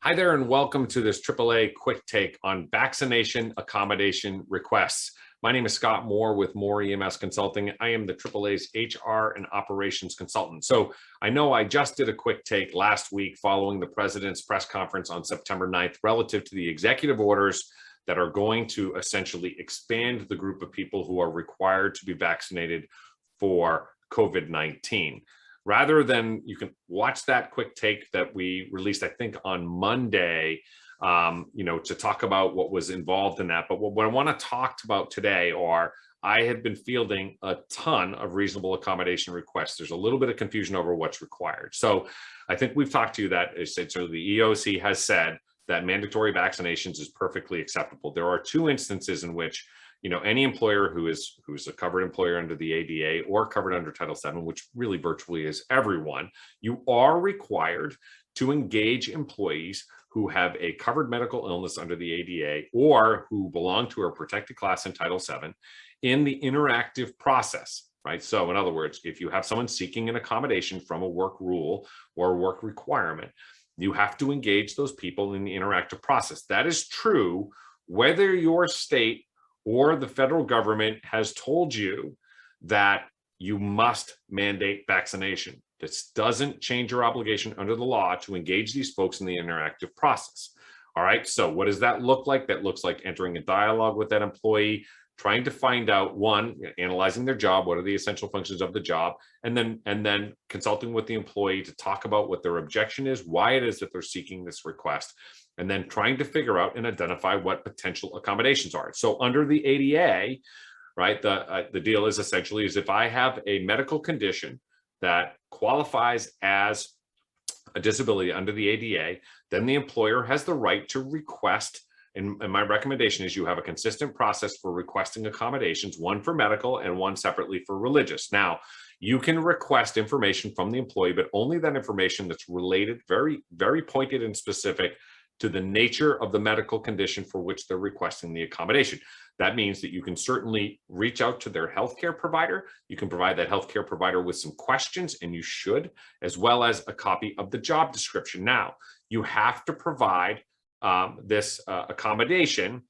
Hi there, and welcome to this AAA quick take on vaccination accommodation requests. My name is Scott Moore with Moore EMS Consulting. I am the AAA's HR and operations consultant. So I know I just did a quick take last week following the president's press conference on September 9th relative to the executive orders that are going to essentially expand the group of people who are required to be vaccinated for COVID-19. Rather than, you can watch that quick take that we released, I think, on Monday, to talk about what was involved in that. But what I want to talk about today are, I have been fielding a ton of reasonable accommodation requests. There's a little bit of confusion over what's required. So I think we've talked to you that so the EOC has said that mandatory vaccinations is perfectly acceptable. There are two instances in which any employer who's a covered employer under the ADA or covered under Title VII, which really virtually is everyone, you are required to engage employees who have a covered medical illness under the ADA or who belong to a protected class in Title VII in the interactive process, right? So in other words, if you have someone seeking an accommodation from a work rule or a work requirement, you have to engage those people in the interactive process. That is true whether your state or the federal government has told you that you must mandate vaccination. This doesn't change your obligation under the law to engage these folks in the interactive process. All right, so what does that look like? That looks like entering a dialogue with that employee, trying to find out, one, analyzing their job, what are the essential functions of the job, and then consulting with the employee to talk about what their objection is, why it is that they're seeking this request, and then trying to figure out and identify what potential accommodations are. So under the ADA, right, the deal is essentially if I have a medical condition that qualifies as a disability under the ADA, then the employer has the right to request. And my recommendation is you have a consistent process for requesting accommodations, one for medical and one separately for religious. Now, you can request information from the employee, but only that information that's related, very, very pointed and specific to the nature of the medical condition for which they're requesting the accommodation. That means that you can certainly reach out to their healthcare provider. You can provide that healthcare provider with some questions, and you should, as well as a copy of the job description. Now, you have to provide this accommodation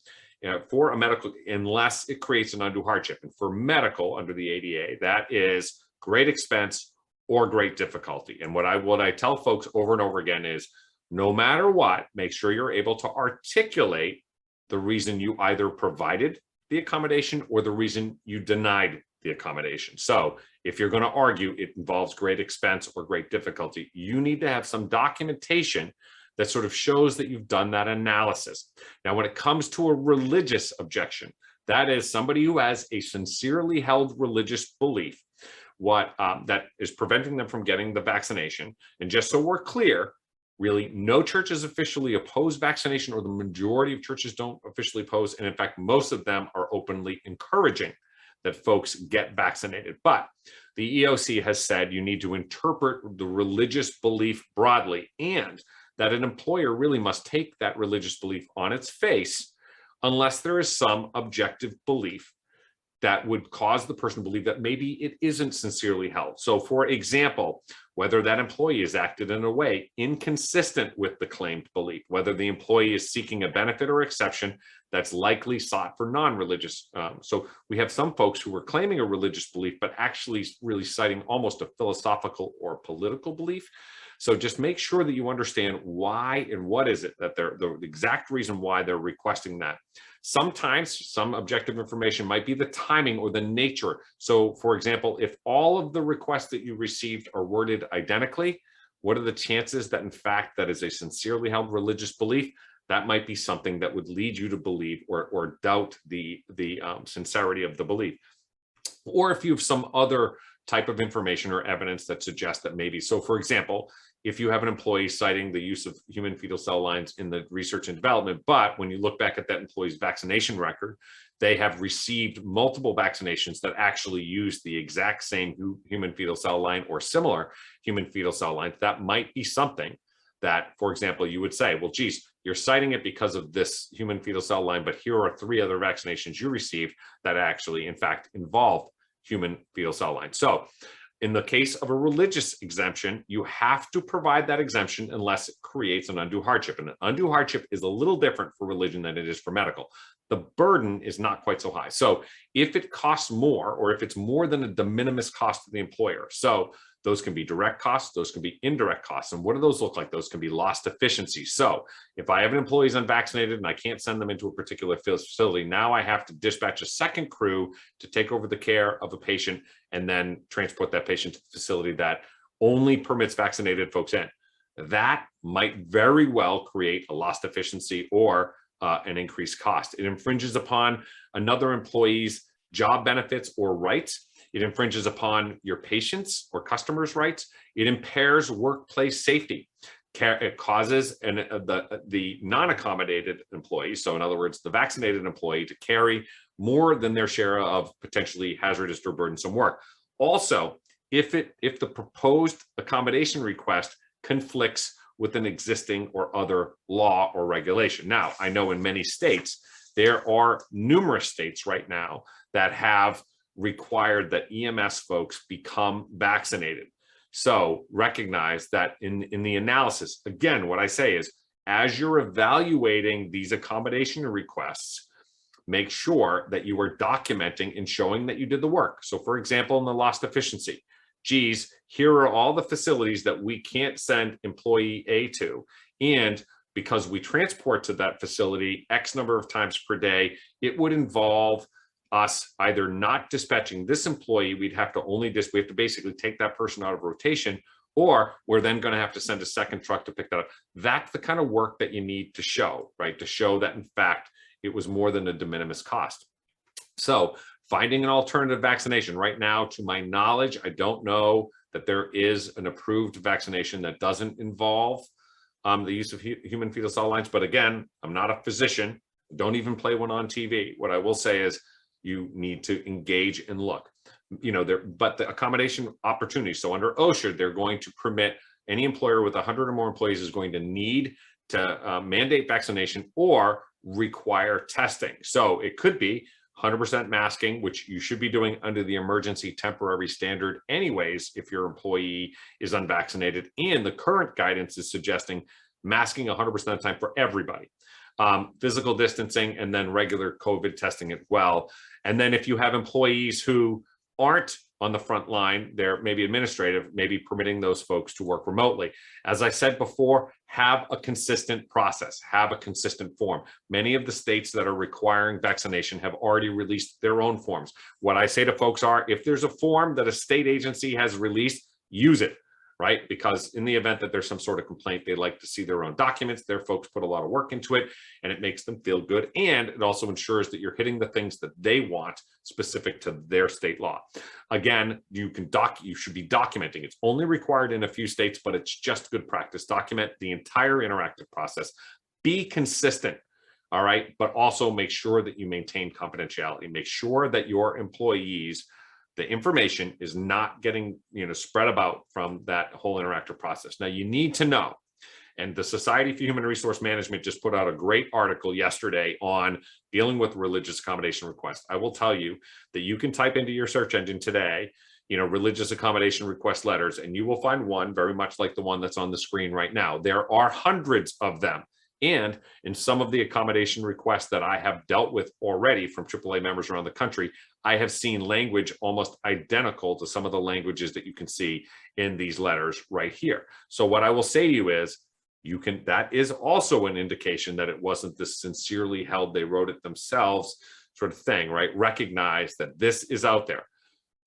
for a medical, unless it creates an undue hardship. And for medical under the ADA, that is great expense or great difficulty. And what I tell folks over and over again is, no matter what, make sure you're able to articulate the reason you either provided the accommodation or the reason you denied the accommodation. So if you're going to argue it involves great expense or great difficulty, you need to have some documentation that sort of shows that you've done that analysis. Now, when it comes to a religious objection, that is somebody who has a sincerely held religious belief, that is preventing them from getting the vaccination. And just so we're clear, really, no churches officially oppose vaccination, or the majority of churches don't officially oppose. And in fact, most of them are openly encouraging that folks get vaccinated. But the EOC has said you need to interpret the religious belief broadly, and that an employer really must take that religious belief on its face unless there is some objective belief that would cause the person to believe that maybe it isn't sincerely held. So for example, whether that employee has acted in a way inconsistent with the claimed belief, whether the employee is seeking a benefit or exception that's likely sought for non-religious. So we have some folks who are claiming a religious belief, but actually really citing almost a philosophical or political belief. So just make sure that you understand why and what is it that the exact reason why they're requesting that. Sometimes some objective information might be the timing or the nature. So for example, if all of the requests that you received are worded identically, what are the chances that in fact that is a sincerely held religious belief? That might be something that would lead you to believe or doubt the sincerity of the belief. Or if you have some other type of information or evidence that suggests that maybe. So for example, if you have an employee citing the use of human fetal cell lines in the research and development, but when you look back at that employee's vaccination record, they have received multiple vaccinations that actually use the exact same human fetal cell line or similar human fetal cell lines, that might be something that, for example, you would say, well, geez, you're citing it because of this human fetal cell line, but here are 3 other vaccinations you received that actually, in fact, involved human fetal cell lines. So In the case of a religious exemption, you have to provide that exemption unless it creates an undue hardship. And an undue hardship is a little different for religion than it is for medical. The burden is not quite so high. So if it costs more, or if it's more than a de minimis cost to the employer, so those can be direct costs, those can be indirect costs. And what do those look like? Those can be lost efficiency. So if I have an employee who's unvaccinated and I can't send them into a particular facility, now I have to dispatch a second crew to take over the care of a patient and then transport that patient to the facility that only permits vaccinated folks in. That might very well create a lost efficiency or an increased cost. It infringes upon another employee's job benefits or rights. It infringes upon your patients' or customers' rights. It impairs workplace safety. It causes the non-accommodated employee, so in other words, the vaccinated employee, to carry more than their share of potentially hazardous or burdensome work. Also, if the proposed accommodation request conflicts with an existing or other law or regulation. Now, I know in many states, there are numerous states right now that have required that EMS folks become vaccinated. So recognize that in the analysis, again, what I say is, as you're evaluating these accommodation requests, make sure that you are documenting and showing that you did the work. So for example, in the lost efficiency, geez, here are all the facilities that we can't send employee A to. And because we transport to that facility X number of times per day, it would involve us either not dispatching this employee, we have to basically take that person out of rotation, or we're then going to have to send a second truck to pick that up. That's the kind of work that you need to show, right? To show that in fact, it was more than a de minimis cost. So finding an alternative vaccination right now, to my knowledge, I don't know that there is an approved vaccination that doesn't involve the use of human fetal cell lines. But again, I'm not a physician. Don't even play one on TV. What I will say is, you need to engage and look, but the accommodation opportunity. So under OSHA, they're going to permit any employer with 100 or more employees is going to need to mandate vaccination or require testing. So it could be 100% masking, which you should be doing under the emergency temporary standard anyways, if your employee is unvaccinated. And the current guidance is suggesting masking 100% of the time for everybody. Physical distancing, and then regular COVID testing as well. And then if you have employees who aren't on the front line, they're maybe administrative, maybe permitting those folks to work remotely. As I said before, have a consistent process, have a consistent form. Many of the states that are requiring vaccination have already released their own forms. What I say to folks are, if there's a form that a state agency has released, use it. Right? Because in the event that there's some sort of complaint, they like to see their own documents. Their folks put a lot of work into it, and it makes them feel good. And it also ensures that you're hitting the things that they want specific to their state law. Again, you should be documenting. It's only required in a few states, but it's just good practice. Document the entire interactive process. Be consistent. All right. But also make sure that you maintain confidentiality. Make sure that your employees, the information is not getting spread about from that whole interactive process. Now you need to know, and the Society for Human Resource Management just put out a great article yesterday on dealing with religious accommodation requests. I will tell you that you can type into your search engine today, religious accommodation request letters, and you will find one very much like the one that's on the screen right now. There are hundreds of them. And in some of the accommodation requests that I have dealt with already from AAA members around the country, I have seen language almost identical to some of the languages that you can see in these letters right here. So what I will say to you is, that is also an indication that it wasn't this sincerely held, they wrote it themselves sort of thing, right? Recognize that this is out there.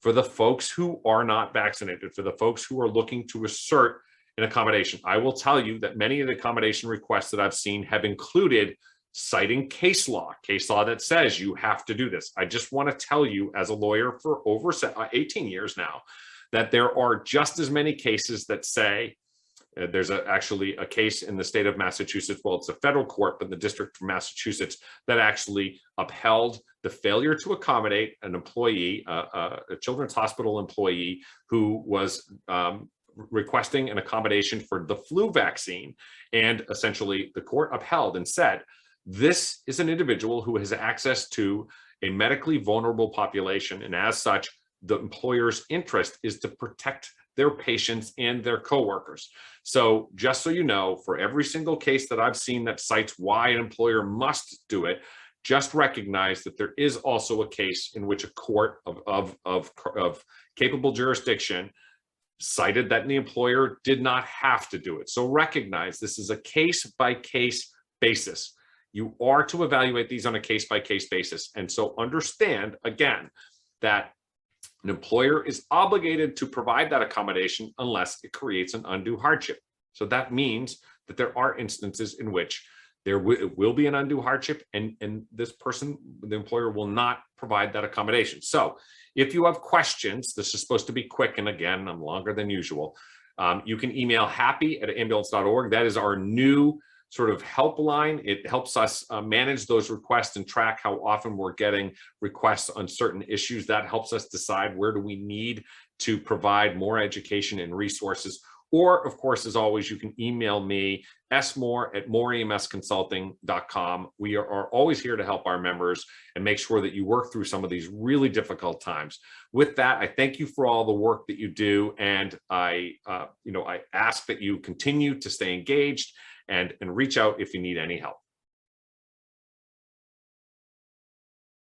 For the folks who are not vaccinated, for the folks who are looking to assert an accommodation, I will tell you that many of the accommodation requests that I've seen have included citing case law that says you have to do this. I just want to tell you, as a lawyer for over 18 years now, that there are just as many cases that say, there's actually a case in the state of Massachusetts, well, it's a federal court, but the District of Massachusetts, that actually upheld the failure to accommodate an employee, a children's hospital employee who was requesting an accommodation for the flu vaccine. And essentially the court upheld and said, this is an individual who has access to a medically vulnerable population. And as such, the employer's interest is to protect their patients and their coworkers. So just so you know, for every single case that I've seen that cites why an employer must do it, just recognize that there is also a case in which a court of capable jurisdiction cited that the employer did not have to do it. So recognize this is a case-by-case basis. You are to evaluate these on a case-by-case basis. And so understand, again, that an employer is obligated to provide that accommodation unless it creates an undue hardship. So that means that there are instances in which there will be an undue hardship, and this person, the employer, will not provide that accommodation. So if you have questions, this is supposed to be quick, and again, I'm longer than usual. You can email happy@ambulance.org. That is our new sort of helpline. It helps us manage those requests and track how often we're getting requests on certain issues. That helps us decide where do we need to provide more education and resources. Or, of course, as always, you can email me, smore@moreemsconsulting.com. We are always here to help our members and make sure that you work through some of these really difficult times. With that, I thank you for all the work that you do, and I ask that you continue to stay engaged and reach out if you need any help.